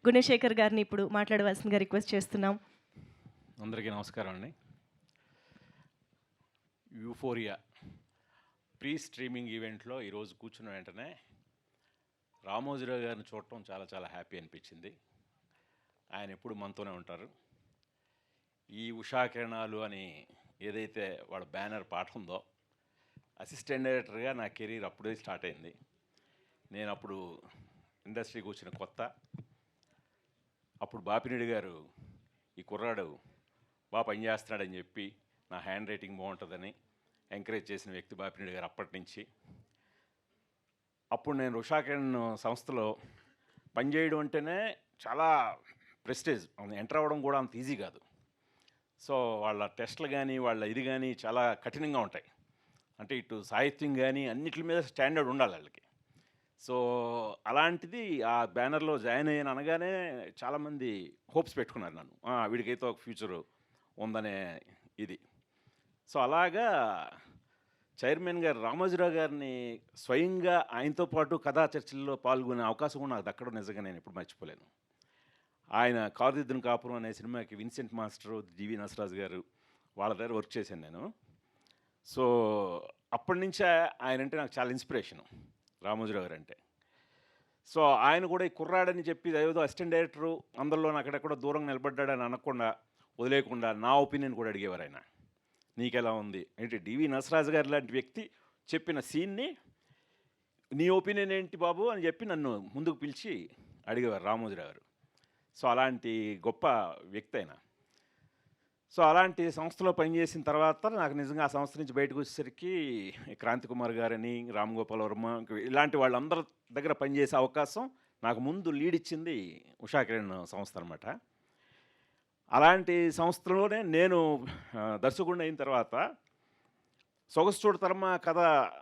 గుణశేఖర్ గారిని ఇప్పుడు మాట్లాడవలసిందిగా రిక్వెస్ట్ చేస్తున్నాం. అందరికీ నమస్కారం అండి. యూఫోరియా ప్రీ స్ట్రీమింగ్ ఈవెంట్లో ఈరోజు కూర్చున్న వెంటనే రామోజీరావు గారిని చూడటం చాలా చాలా హ్యాపీ అనిపించింది. ఆయన ఎప్పుడు మనతోనే ఉంటారు. ఈ ఉషా కిరణాలు అని ఏదైతే వాళ్ళ బ్యానర్ పాట ఉందో, అసిస్టెంట్ డైరెక్టర్గా నా కెరీర్ అప్పుడే స్టార్ట్ అయింది. నేను అప్పుడు ఇండస్ట్రీకి వచ్చిన కొత్త. అప్పుడు బాపిరెడ్డి గారు ఈ కుర్రాడు బాగా పనిచేస్తున్నాడని చెప్పి నా హ్యాండ్ రైటింగ్ బాగుంటుందని ఎంకరేజ్ చేసిన వ్యక్తి బాపిరెడ్డి గారు అప్పటి నుంచి. అప్పుడు నేను ఉషా కిరణ్ సంస్థలో పనిచేయడం అంటేనే చాలా ప్రెస్టేజ్, ఎంటర్ అవ్వడం కూడా అంత ఈజీ కాదు. సో వాళ్ళ టెస్ట్లు కానీ వాళ్ళ ఇది కానీ చాలా కఠినంగా ఉంటాయి. అంటే ఇటు సాహిత్యం కానీ అన్నిటి మీద స్టాండర్డ్ ఉండాలి వాళ్ళకి. సో అలాంటిది ఆ బ్యానర్లో జాయిన్ అయ్యాను అనగానే చాలామంది హోప్స్ పెట్టుకున్నారు నన్ను, వీడికైతే ఒక ఫ్యూచర్ ఉందనే ఇది. సో అలాగా చైర్మన్ గారు రామోజీరావు గారిని స్వయంగా ఆయనతో పాటు కథా చర్చల్లో పాల్గొనే అవకాశం కూడా నాకు దక్కడం నిజంగా నేను ఎప్పుడు మర్చిపోలేను. ఆయన కారుదిద్దున కాపురం అనే సినిమాకి విన్సెంట్ మాస్టర్, జీవి నసరాజు గారు వాళ్ళ దగ్గర వర్క్ చేశాను నేను. సో అప్పటి నుంచే ఆయన అంటే నాకు చాలా ఇన్స్పిరేషను, రామోజీరావు గారు అంటే. సో ఆయన కూడా ఈ కుర్రాడని చెప్పి ఏదో అసిస్టెంట్ డైరెక్టరు అందరిలో అక్కడెక్కడ దూరం నిలబడ్డాడని అనకుండా వదిలేకుండా నా ఒపీనియన్ కూడా అడిగేవారు ఆయన. నీకెలా ఉంది ఏంటి, డివి నసరాజు గారు లాంటి వ్యక్తి చెప్పిన సీన్ని నీ ఒపీనియన్ ఏంటి బాబు అని చెప్పి నన్ను ముందుకు పిలిచి అడిగేవారు రామోజీరావు గారు. సో అలాంటి గొప్ప వ్యక్తి అయినా. సో అలాంటి సంస్థలో పనిచేసిన తర్వాత నాకు నిజంగా ఆ సంస్థ నుంచి బయటకు వచ్చేసరికి క్రాంతి కుమార్ గారని, రామ్ గోపాల్ వర్మ, ఇలాంటి వాళ్ళందరి దగ్గర పనిచేసే అవకాశం నాకు ముందు లీడ్ ఇచ్చింది ఉషా కిరణ్ సంస్థ అనమాట. అలాంటి సంస్థలోనే నేను దర్శకుడిని అయిన తర్వాత సొగసు చూడ తరమ కథ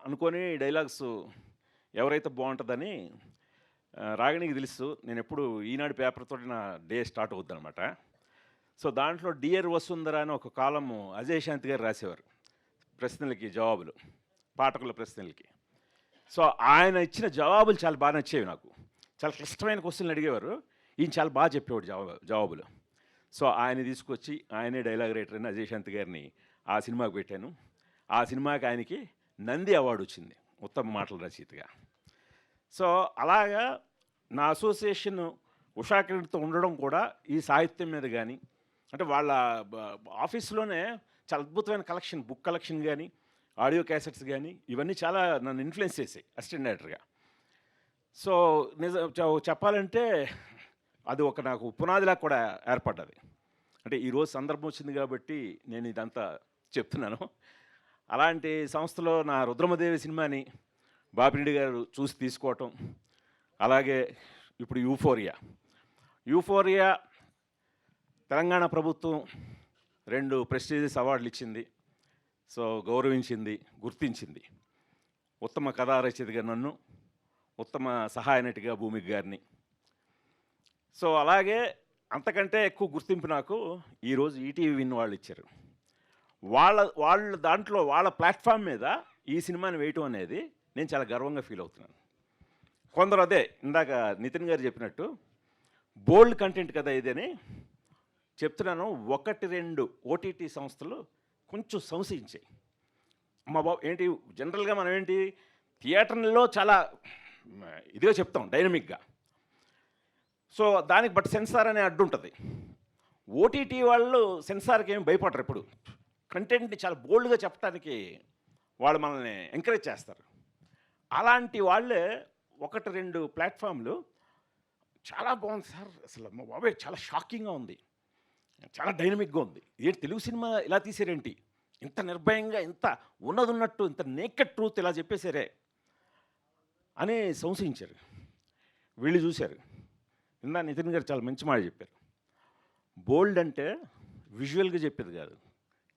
అనుకొని డైలాగ్స్ ఎవరైతే బాగుంటుందని రాగిణికి తెలుసు. నేను ఎప్పుడు ఈనాడు పేపర్తో నా డే స్టార్ట్ అవుద్ది అనమాట. సో దాంట్లో డియర్ వసుంధర అని ఒక కాలము అజయ్ శాంతి గారు రాసేవారు, ప్రశ్నలకి జవాబులు, పాఠకుల ప్రశ్నలకి. సో ఆయన ఇచ్చిన జవాబులు చాలా బాగా నచ్చేవి నాకు. చాలా క్లిష్టమైన క్వశ్చన్లు అడిగేవారు, ఈయన చాలా బాగా చెప్పేవాడు జవాబులు. సో ఆయన తీసుకొచ్చి ఆయనే డైలాగ్ రైటర్ అని అజయ్ శాంతి గారిని ఆ సినిమాకి పెట్టాను. ఆ సినిమాకి ఆయనకి నంది అవార్డు వచ్చింది ఉత్తమ మాటల రచయితగా. సో అలాగా నా అసోసియేషన్ ఉషా కిరణ్తో ఉండడం కూడా ఈ సాహిత్యం మీద కానీ, అంటే వాళ్ళ ఆఫీస్లోనే చాలా అద్భుతమైన కలెక్షన్, బుక్ కలెక్షన్ కానీ, ఆడియో క్యాసెట్స్ కానీ, ఇవన్నీ చాలా నన్ను ఇన్ఫ్లుయెన్స్ చేసాయి అసిస్టెంట్ డైరెక్టర్గా. సో చెప్పాలంటే అది ఒక నాకు పునాదిలా కూడా ఏర్పడ్డది. అంటే ఈరోజు సందర్భం వచ్చింది కాబట్టి నేను ఇదంతా చెప్తున్నాను. అలాంటి సంస్థలో నా రుద్రమదేవి సినిమాని బాపిరెడ్డి గారు చూసి తీసుకోవటం, అలాగే ఇప్పుడు యూఫోరియా తెలంగాణ ప్రభుత్వం 2 ప్రెస్టీజియస్ అవార్డులు ఇచ్చింది. సో గౌరవించింది, గుర్తించింది. ఉత్తమ కథా రచయితగా నన్ను, ఉత్తమ సహాయ నటిగా భూమిక గారిని. సో అలాగే అంతకంటే ఎక్కువ గుర్తింపు నాకు ఈరోజు ఈటీవీ విన్ వాళ్ళు ఇచ్చారు. వాళ్ళ దాంట్లో వాళ్ళ ప్లాట్ఫామ్ మీద ఈ సినిమాని వేయటం అనేది నేను చాలా గర్వంగా ఫీల్ అవుతున్నాను. కొందరు అదే ఇందాక నితిన్ గారు చెప్పినట్టు బోల్డ్ కంటెంట్ కదా ఇదని చెప్తున్నాను. 1-2 ఓటీటీ సంస్థలు కొంచెం సంశయించాయి. మా బాబు ఏంటి, జనరల్గా మనం ఏంటి థియేటర్లో చాలా ఇదిగా చెప్తాం, డైనమిక్గా. సో దానికి బట్ సెన్సార్ అనే అడ్డు ఉంటుంది. ఓటీటీ వాళ్ళు సెన్సార్కి ఏమి భయపడరు. ఇప్పుడు కంటెంట్ని చాలా బోల్డ్గా చెప్పడానికి వాళ్ళు మనల్ని ఎంకరేజ్ చేస్తారు. అలాంటి వాళ్ళే 1-2 ప్లాట్ఫామ్లు చాలా బాగుంది సార్, అసలు మా బాబాయ్ చాలా షాకింగ్గా ఉంది, చాలా డైనమిక్గా ఉంది, ఏంటి తెలుగు సినిమా ఇలా తీసారేంటి, ఇంత నిర్భయంగా, ఇంత ఉన్నట్టు, ఇంత నేకెడ్ ట్రూత్ ఇలా చెప్పేశారే అని సంశయించారు. వీళ్ళు చూశారు. ఇందా నితిన్ గారు చాలా మంచి మాట చెప్పారు. బోల్డ్ అంటే విజువల్గా చెప్పేది కాదు,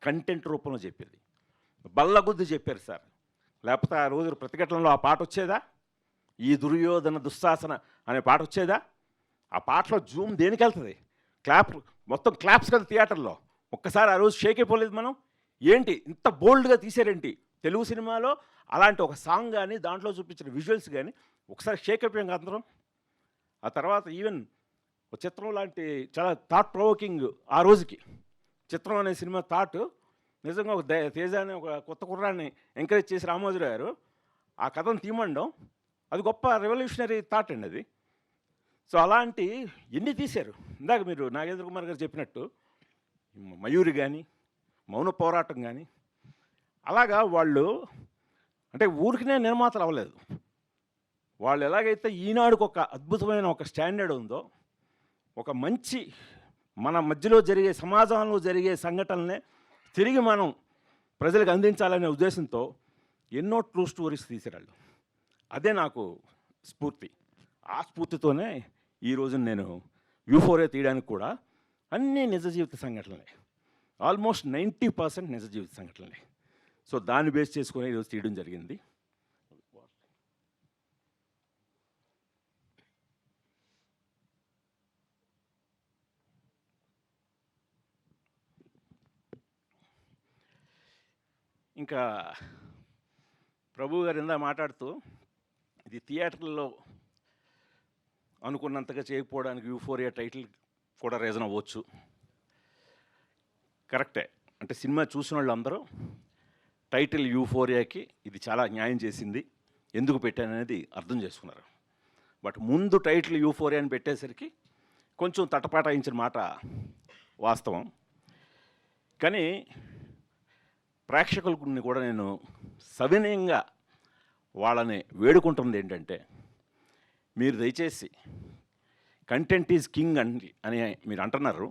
కంటెంట్ రూపంలో చెప్పేది. బల్లగుద్ది చెప్పారు సార్, లేకపోతే ఆ రోజు ప్రతిఘటనలో ఆ పాట వచ్చేదా, ఈ దుర్యోధన దుశ్శాసన అనే పాట వచ్చేదా? ఆ పాటలో జూమ్ దేనికి వెళ్తుంది, మొత్తం క్లాప్స్ కదా థియేటర్లో. ఒక్కసారి ఆ రోజు షేక్ అయిపోలేదు మనం, ఏంటి ఇంత బోల్డ్గా తీసారేంటి తెలుగు సినిమాలో అలాంటి ఒక సాంగ్ కానీ దాంట్లో చూపించిన విజువల్స్ కానీ ఒకసారి షేక్ అయిపోయాం అందరం. ఆ తర్వాత ఈవెన్ ఒక చిత్రం లాంటి చాలా థాట్ ప్రొవోకింగ్ ఆ రోజుకి. చిత్రం అనే సినిమా థాట్ నిజంగా ఒక తేజ అనే ఒక కొత్త కుర్రాన్ని ఎంకరేజ్ చేసి రామోజీరావు గారు ఆ కథను తీయమండం, అది గొప్ప రెవల్యూషనరీ థాట్ అండి అది. సో అలాంటి ఎన్ని తీశారు. ఇందాక మీరు నాగేంద్ర కుమార్ గారు చెప్పినట్టు మయూరి కానీ, మౌన పోరాటం కానీ, అలాగా వాళ్ళు అంటే ఊరికినే నిర్మాతలు అవ్వలేదు. వాళ్ళు ఎలాగైతే ఈనాడుకు ఒక అద్భుతమైన ఒక స్టాండర్డ్ ఉందో, ఒక మంచి మన మధ్యలో జరిగే సమాజంలో జరిగే సంఘటనలనే తిరిగి మనం ప్రజలకు అందించాలనే ఉద్దేశంతో ఎన్నో ట్రూ స్టోరీస్ తీసేరాళ్ళు. అదే నాకు స్ఫూర్తి. ఆ స్ఫూర్తితోనే ఈరోజు నేను యూఫోరియా తీయడానికి కూడా అన్నీ నిజ జీవిత సంఘటనలే, ఆల్మోస్ట్ 90% నిజ జీవిత సంఘటనలే. సో దాన్ని బేస్ చేసుకొని ఈరోజు తీయడం జరిగింది. ఇంకా ప్రభు గారు ఇందా మాట్లాడుతూ ఇది థియేటర్లో అనుకున్నంతగా చేయకపోవడానికి యూఫోరియా టైటిల్ కూడా రీజన్ అవ్వచ్చు. కరెక్టే. అంటే సినిమా చూసిన వాళ్ళందరూ టైటిల్ యూఫోరియాకి ఇది చాలా న్యాయం చేసింది, ఎందుకు పెట్టాననేది అర్థం చేసుకున్నారు. బట్ ముందు టైటిల్ యూఫోరియా అని పెట్టేసరికి కొంచెం తటపాటాయించిన మాట వాస్తవం. కానీ ప్రేక్షకులని కూడా నేను సవినయంగా వాళ్ళని వేడుకుంటుంది ఏంటంటే, మీరు దయచేసి కంటెంట్ ఈజ్ కింగ్ అని మీరు అంటున్నారు.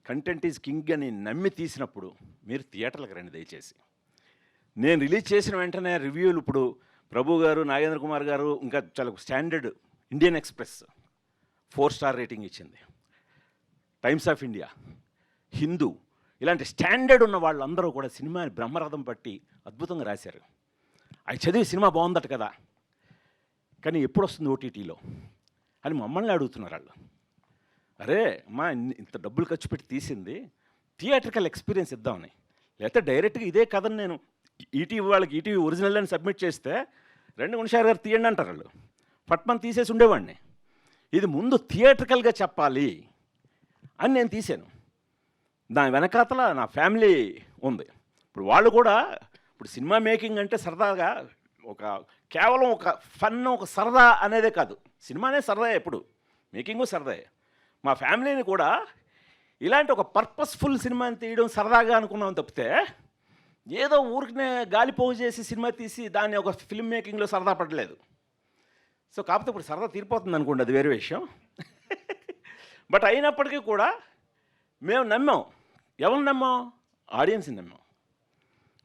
కంటెంట్ ఈజ్ కింగ్ అని నమ్మి తీసినప్పుడు మీరు థియేటర్లకు రండి దయచేసి. నేను రిలీజ్ చేసిన వెంటనే రివ్యూలు ఇప్పుడు ప్రభు గారు, నాగేంద్ర కుమార్ గారు, ఇంకా చాలా standard Indian express 4 star rating ఇచ్చింది, టైమ్స్ ఆఫ్ ఇండియా, హిందూ, ఇలాంటి స్టాండర్డ్ ఉన్న వాళ్ళందరూ కూడా సినిమాని బ్రహ్మరథం పట్టి అద్భుతంగా రాశారు. అవి చదివి సినిమా బాగుందట కదా, కానీ ఎప్పుడు వస్తుంది ఓటీటీలో అని మమ్మల్ని అడుగుతున్నారు వాళ్ళు. అరే అమ్మా, ఇంత డబ్బులు ఖర్చు పెట్టి తీసింది థియేటర్కల్ ఎక్స్పీరియన్స్ ఇద్దామని, లేకపోతే డైరెక్ట్గా ఇదే కథను నేను ఈటీవీ వాళ్ళకి ఈటీవీ ఒరిజినల్ అని సబ్మిట్ చేస్తే 2 గుణశాల గారు తీయండి అంటారు వాళ్ళు, పట్మని తీసేసి ఉండేవాడిని. ఇది ముందు థియేటర్కల్గా చెప్పాలి అని నేను తీశాను. దాని వెనకాతల నా ఫ్యామిలీ ఉంది. ఇప్పుడు వాళ్ళు కూడా ఇప్పుడు సినిమా మేకింగ్ అంటే సరదాగా కేవలం ఒక ఫన్, ఒక సరదా అనేదే కాదు. సినిమానే సరదా, ఎప్పుడు మేకింగు సరదాయే. మా ఫ్యామిలీని కూడా ఇలాంటి ఒక పర్పస్ఫుల్ సినిమాని తీయడం సరదాగా అనుకున్నాం తప్పితే, ఏదో ఊరికినే గాలిపోగు చేసి సినిమా తీసి దాన్ని ఒక ఫిల్మ్ మేకింగ్లో సరదా పడలేదు. సో కాకపోతే ఇప్పుడు సరదా తీరిపోతుంది అనుకోండి, అది వేరే విషయం. బట్ అయినప్పటికీ కూడా మేము నమ్మాం. ఎవరు నమ్మాం? ఆడియన్స్ని నమ్మాం.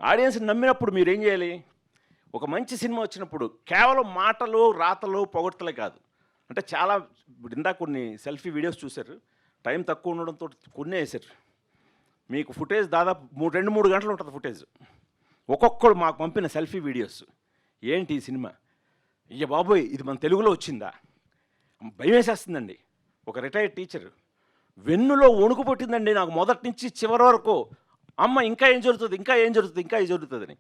ఆడియన్స్ని నమ్మినప్పుడు మీరు ఏం చేయాలి? ఒక మంచి సినిమా వచ్చినప్పుడు కేవలం మాటలు, రాతలు, పొగడ్తలే కాదు. అంటే చాలా ఇందాక కొన్ని సెల్ఫీ వీడియోస్ చూశారు, టైం తక్కువ ఉండడంతో కొన్ని వేశారు. మీకు ఫుటేజ్ దాదాపు 2-3 గంటలు ఉంటుంది ఫుటేజ్. ఒక్కొక్కడు మాకు పంపిన సెల్ఫీ వీడియోస్. ఏంటి ఈ సినిమా, అయ్య బాబోయ్ ఇది మన తెలుగులో వచ్చిందా, భయం వేసేస్తుందండి. ఒక రిటైర్డ్ టీచర్, వెన్నులో వణుకు పుట్టిందండి నాకు మొదటి నుంచి చివరి వరకు. అమ్మ ఇంకా ఏం జరుగుతుంది, ఇంకా ఏం జరుగుతుంది, ఇంకా ఏం జరుగుతుందని.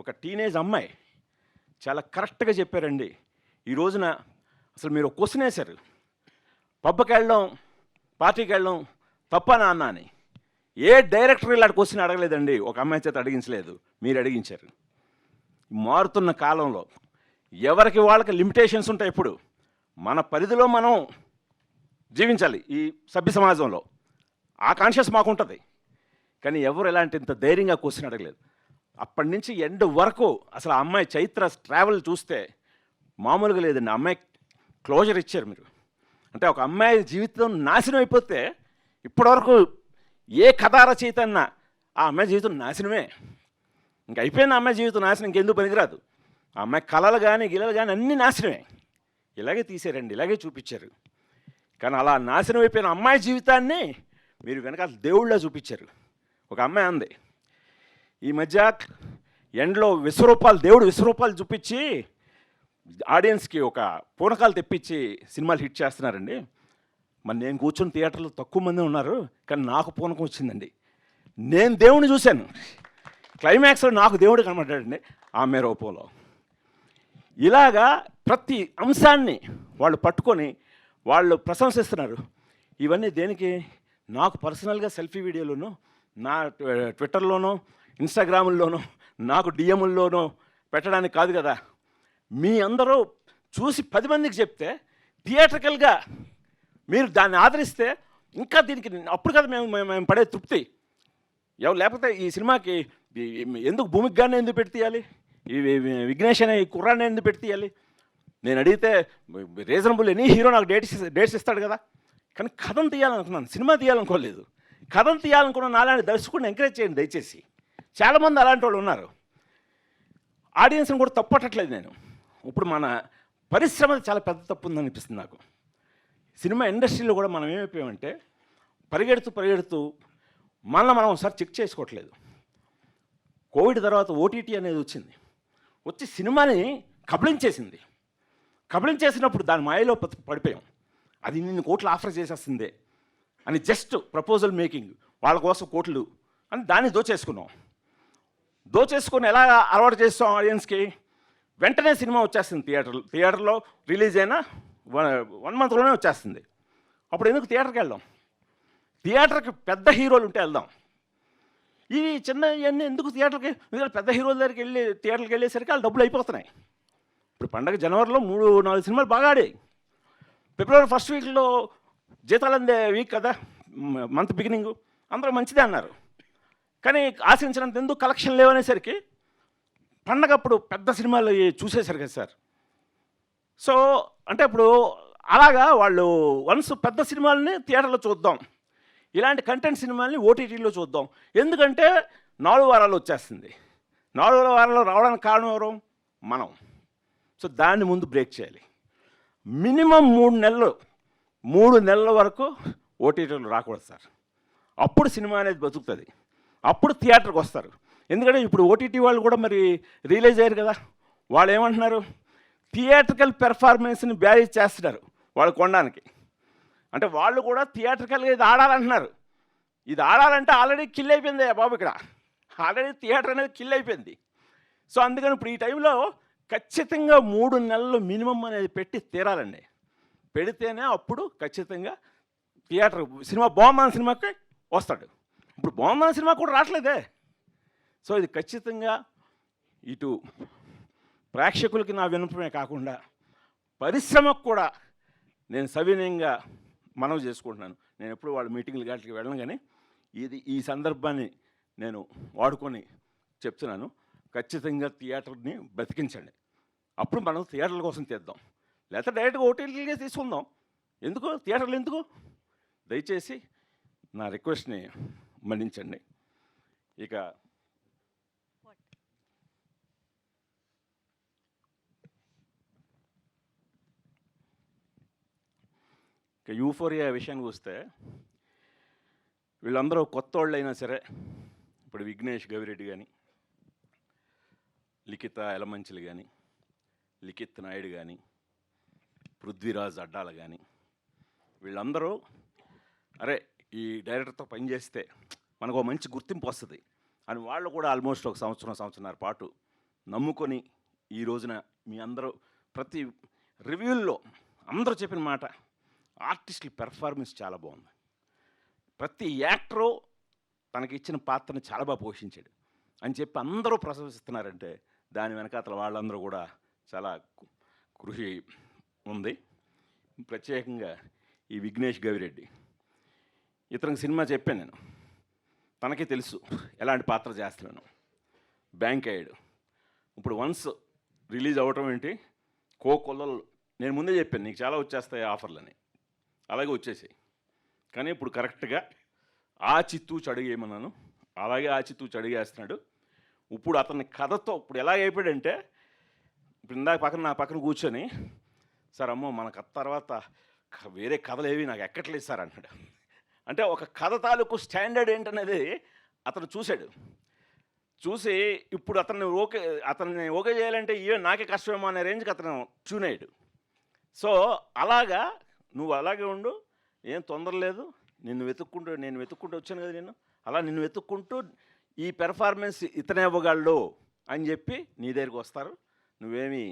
ఒక టీనేజ్ అమ్మాయి చాలా కరెక్ట్గా చెప్పారండి. ఈ రోజున అసలు మీరు ఒక క్వశ్చన్ వేశారు, పబ్కి వెళ్ళడం, పార్టీకి వెళ్ళడం తప్ప నాన్న అని. ఏ డైరెక్టర్ ఇలాంటి క్వశ్చన్ అడగలేదండి, ఒక అమ్మాయి చేత అడిగించలేదు, మీరు అడిగించారు. మారుతున్న కాలంలో ఎవరికి వాళ్ళకి లిమిటేషన్స్ ఉంటాయి. ఇప్పుడు మన పరిధిలో మనం జీవించాలి ఈ సభ్య సమాజంలో, ఆ కాన్షియస్ మాకుంటుంది. కానీ ఎవరు ఎలాంటి ఇంత ధైర్యంగా క్వశ్చన్ అడగలేదు. అప్పటి నుంచి ఎండ్ వరకు అసలు ఆ అమ్మాయి చైత్ర ట్రావెల్ చూస్తే మామూలుగా లేదండి. అమ్మాయి క్లోజర్ ఇచ్చారు మీరు. అంటే ఒక అమ్మాయి జీవితం నాశనం అయిపోతే ఇప్పటివరకు ఏ కథా రచయిత అన్నా ఆ అమ్మాయి జీవితం నాశనమే, ఇంక అయిపోయిన అమ్మాయి జీవితం నాశనం, ఇంకెందుకు పనికిరాదు. ఆ అమ్మాయి కళలు కానీ గిలలు కానీ అన్నీ నాశనమే. ఇలాగే తీసారండి, ఇలాగే చూపించారు. కానీ అలా నాశనం అయిపోయిన అమ్మాయి జీవితాన్ని మీరు వెనకాల దేవుళ్ళ చూపించారు. ఒక అమ్మాయి అంది ఈ మధ్య ఎండ్లో విశ్వరూపాలు, దేవుడు విశ్వరూపాలు చూపించి ఆడియన్స్కి ఒక పూనకాలు తెప్పించి సినిమాలు హిట్ చేస్తున్నారండి. మరి నేను కూర్చొని థియేటర్లో తక్కువ మంది ఉన్నారు, కానీ నాకు పూనకం వచ్చిందండి. నేను దేవుడిని చూశాను, క్లైమాక్స్లో నాకు దేవుడు కనబడ్డాడండి ఆమె రూపంలో. ఇలాగా ప్రతి అంశాన్ని వాళ్ళు పట్టుకొని వాళ్ళు ప్రశంసిస్తున్నారు. ఇవన్నీ దేనికి? నాకు పర్సనల్గా సెల్ఫీ వీడియోలోనూ, నా ట్విట్టర్లోనో, ఇన్స్టాగ్రాముల్లోనో, నాకు డిఎంల్లోనో పెట్టడానికి కాదు కదా. మీ అందరూ చూసి 10 మందికి చెప్తే థియేట్రికల్గా మీరు దాన్ని ఆదరిస్తే ఇంకా దీనికి అప్పుడు కదా మేము పడే తృప్తి. లేకపోతే ఈ సినిమాకి ఎందుకు భూమికి గానే ఎందుకు పెట్టి తీయాలి? ఈ విఘ్నేష్ అనే ఈ కుర్రాన్ని ఎందుకు పెట్టి తీయాలి? నేను అడిగితే రీజనబుల్ ఎనీ హీరో నాకు డేట్స్ ఇస్తాడు కదా. కానీ కథను తీయాలనుకున్నాను, సినిమా తీయాలనుకోలేదు. కథను తీయాలనుకున్న నాలాంటి దర్శకుడిని ఎంకరేజ్ చేయండి దయచేసి. చాలామంది అలాంటి వాళ్ళు ఉన్నారు. ఆడియన్స్ని కూడా తప్పట్టట్లేదు నేను. ఇప్పుడు మన పరిశ్రమ చాలా పెద్ద తప్పు ఉందనిపిస్తుంది నాకు. సినిమా ఇండస్ట్రీలో కూడా మనం ఏమైపోయామంటే పరిగెడుతూ మనం ఒకసారి చెక్ చేసుకోవట్లేదు. కోవిడ్ తర్వాత ఓటీటీ అనేది వచ్చి సినిమాని కబళించేసినప్పుడు దాని మాయలో పడిపోయాం. అది నిన్ను కోట్లు ఆఫర్ చేసేస్తుందే అని జస్ట్ ప్రపోజల్ మేకింగ్, వాళ్ళ కోసం కోట్లు అని దాన్ని దోచేసుకొని ఎలా అలవాటు చేస్తాం ఆడియన్స్కి? వెంటనే సినిమా వచ్చేస్తుంది థియేటర్లో రిలీజ్ అయినా 1 మంత్లోనే వచ్చేస్తుంది. అప్పుడు ఎందుకు థియేటర్కి వెళ్దాం? థియేటర్కి పెద్ద హీరోలు ఉంటే వెళ్దాం. ఇవి చిన్న ఇవన్నీ ఎందుకు థియేటర్కి? పెద్ద హీరోల దగ్గరికి థియేటర్కి వెళ్ళేసరికి వాళ్ళు డబ్బులు అయిపోతున్నాయి. ఇప్పుడు పండగ జనవరిలో 3-4 సినిమాలు బాగా ఆడాయి. ఫిబ్రవరి ఫస్ట్ వీక్లో జీతాలు అందే వీక్ కదా, మంత్ బిగినింగ్, అందరూ మంచిదే అన్నారు. కానీ ఆశించినంత ఎందుకు కలెక్షన్ లేవనేసరికి పండగప్పుడు పెద్ద సినిమాలు చూసేశారు కదా సార్. సో అంటే ఇప్పుడు అలాగా వాళ్ళు వన్స్ పెద్ద సినిమాలని థియేటర్లో చూద్దాం, ఇలాంటి కంటెంట్ సినిమాల్ని ఓటీటీలో చూద్దాం. ఎందుకంటే 4 వారాలు వచ్చేస్తుంది. 4 వారాలు రావడానికి కారణం ఎవరు? మనం. సో దాన్ని ముందు బ్రేక్ చేయాలి. మినిమం 3 నెలల వరకు ఓటీటీలు రాకూడదు సార్. అప్పుడు సినిమా అనేది బతుకుతుంది, అప్పుడు థియేటర్కి వస్తారు. ఎందుకంటే ఇప్పుడు ఓటీటీ వాళ్ళు కూడా మరి రియలైజ్ అయ్యారు కదా. వాళ్ళు ఏమంటున్నారు? థియేట్రికల్ పెర్ఫార్మెన్స్ని బ్యారేజ్ చేస్తున్నారు వాళ్ళు కొనడానికి. అంటే వాళ్ళు కూడా థియేట్రికల్గా ఇది ఆడాలంటున్నారు. ఇది ఆడాలంటే ఆల్రెడీ కిల్ అయిపోయింది బాబు, ఇక్కడ ఆల్రెడీ థియేటర్ అనేది కిల్ అయిపోయింది. సో అందుకని ఇప్పుడు ఈ టైంలో ఖచ్చితంగా 3 నెలలు మినిమం అనేది పెట్టి తీరాలండి. పెడితేనే అప్పుడు ఖచ్చితంగా థియేటర్ సినిమా బాగుందన్న సినిమాకి వస్తాడు. ఇప్పుడు బాగుందన్న సినిమా కూడా రావట్లేదే. సో ఇది ఖచ్చితంగా ఇటు ప్రేక్షకులకి నా వినపమే కాకుండా పరిశ్రమకు కూడా నేను సవినయంగా మనవి చేసుకుంటున్నాను. నేను ఎప్పుడు వాళ్ళ మీటింగ్లు గాటికి వెళ్ళను, కానీ ఈ సందర్భాన్ని నేను వాడుకొని చెప్తున్నాను. ఖచ్చితంగా థియేటర్ని బ్రతికించండి. అప్పుడు మనం థియేటర్ల కోసం తీద్దాం, లేకపోతే డైరెక్ట్గా ఓటీటీలకే తీసుకుందాం. ఎందుకు థియేటర్లు ఎందుకు? దయచేసి నా రిక్వెస్ట్ని మన్నించండి. ఇక యూఫోరియా విషయానికి వస్తే వీళ్ళందరూ కొత్త వాళ్ళు అయినా సరే, ఇప్పుడు విఘ్నేష్ గవిరెడ్డి కానీ, లిఖిత ఎలమంచిలు కానీ, లిఖిత్ నాయుడు కానీ, పృథ్వీరాజ్ అడ్డాల కానీ, వీళ్ళందరూ అరే ఈ డైరెక్టర్తో పనిచేస్తే మనకు ఒక మంచి గుర్తింపు వస్తుంది అని వాళ్ళు కూడా ఆల్మోస్ట్ ఒక సంవత్సరంన్నర పాటు నమ్ముకొని ఈ రోజున మీ అందరూ ప్రతి రివ్యూల్లో అందరూ చెప్పిన మాట, ఆర్టిస్టుల పెర్ఫార్మెన్స్ చాలా బాగుంది, ప్రతి యాక్టరు తనకి ఇచ్చిన పాత్రని చాలా బాగా పోషించాడు అని చెప్పి అందరూ ప్రశంసిస్తున్నారంటే దాని వెనకాతల వాళ్ళందరూ కూడా చాలా కృషి ఉంది. ప్రత్యేకంగా ఈ విఘ్నేష్ గవిరెడ్డి ఇతనికి సినిమా చెప్పాను నేను, తనకే తెలుసు ఎలాంటి పాత్ర చేస్తున్నాను. బ్యాంక్ అయ్యాడు. ఇప్పుడు వన్స్ రిలీజ్ అవ్వటం ఏంటి, కోకొల్లలు నేను ముందే చెప్పాను నీకు చాలా వచ్చేస్తాయి ఆఫర్లని, అలాగే వచ్చేసాయి. కానీ ఇప్పుడు కరెక్ట్గా ఆచితూచి అడిగేయమన్నాను, అలాగే ఆచితూచి అడిగేస్తున్నాడు. ఇప్పుడు అతని కథతో ఇప్పుడు ఎలా అయిపోయాడంటే, ఇప్పుడు ఇందాక నా పక్కన కూర్చొని సార్ అమ్మో మన కథ తర్వాత వేరే కథలు ఏవి నాకు ఎక్కట్లేదు సార్ అంటాడు. అంటే ఒక కథ తాలూకు స్టాండర్డ్ ఏంటనేది అతను చూసి ఇప్పుడు అతన్ని ఓకే చేయాలంటే నాకే కష్టమేమో అనే రేంజ్కి అతను ట్యూన్ అయ్యాడు. సో అలాగా నువ్వు అలాగే ఉండు, ఏం తొందర లేదు. నేను వెతుక్కుంటూ వచ్చాను కదా, అలా నిన్ను వెతుక్కుంటూ ఈ పెర్ఫార్మెన్స్ ఇతనే ఇవ్వగలడు అని చెప్పి నీ దగ్గరికి వస్తారు. నువ్వేమి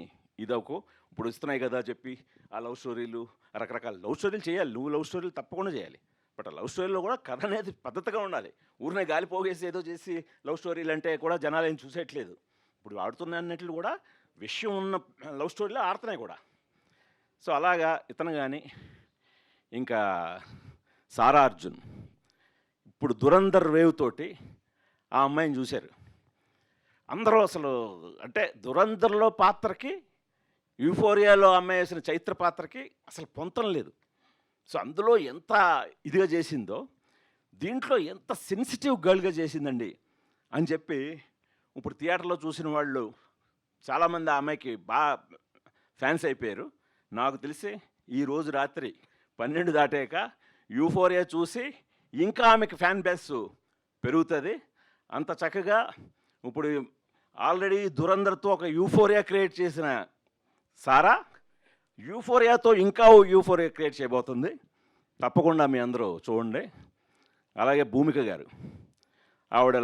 ఇదవుకో, ఇప్పుడు ఇస్తున్నాయి కదా చెప్పి ఆ లవ్ స్టోరీలు రకరకాల లవ్ స్టోరీలు చేయాలి, నువ్వు లవ్ స్టోరీలు తప్పకుండా చేయాలి. బట్ ఆ లవ్ స్టోరీలో కూడా కథ అనేది పద్ధతిగా ఉండాలి. ఊరినే గాలి పోగేసి ఏదో చేసి లవ్ స్టోరీలు అంటే కూడా జనాలు ఏం చూసేయట్లేదు. ఇప్పుడు ఆడుతున్న అన్నిట్లు కూడా విషయం ఉన్న లవ్ స్టోరీలో ఆడుతున్నాయి కూడా. సో అలాగా ఇతను కానీ ఇంకా సారా అర్జున్ ఇప్పుడు దురంధర్ వేవ్ తోటి ఆ అమ్మాయిని చూశారు అందరూ. అసలు అంటే దురంధర్లో పాత్రకి యూఫోరియాలో అమ్మాయి వేసిన చైత్ర పాత్రకి అసలు పొంతం లేదు. సో అందులో ఎంత ఇదిగా చేసిందో దీంట్లో ఎంత సెన్సిటివ్ గర్ల్గా చేసిందండి అని చెప్పి ఇప్పుడు థియేటర్లో చూసిన వాళ్ళు చాలామంది ఆ అమ్మాయికి బాగా ఫ్యాన్స్ అయిపోయారు. నాకు తెలిసి ఈరోజు రాత్రి 12 దాటాక యూఫోరియా చూసి ఇంకా ఆమెకి ఫ్యాన్ బేస్ పెరుగుతుంది. అంత చక్కగా ఇప్పుడు ఆల్రెడీ దురంధర్తో ఒక యూఫోరియా క్రియేట్ చేసిన సారా యూఫోరియాతో ఇంకా యూఫోరియా క్రియేట్ చేయబోతుంది. తప్పకుండా మీ అందరూ చూడండి. అలాగే భూమిక గారు, ఆవిడ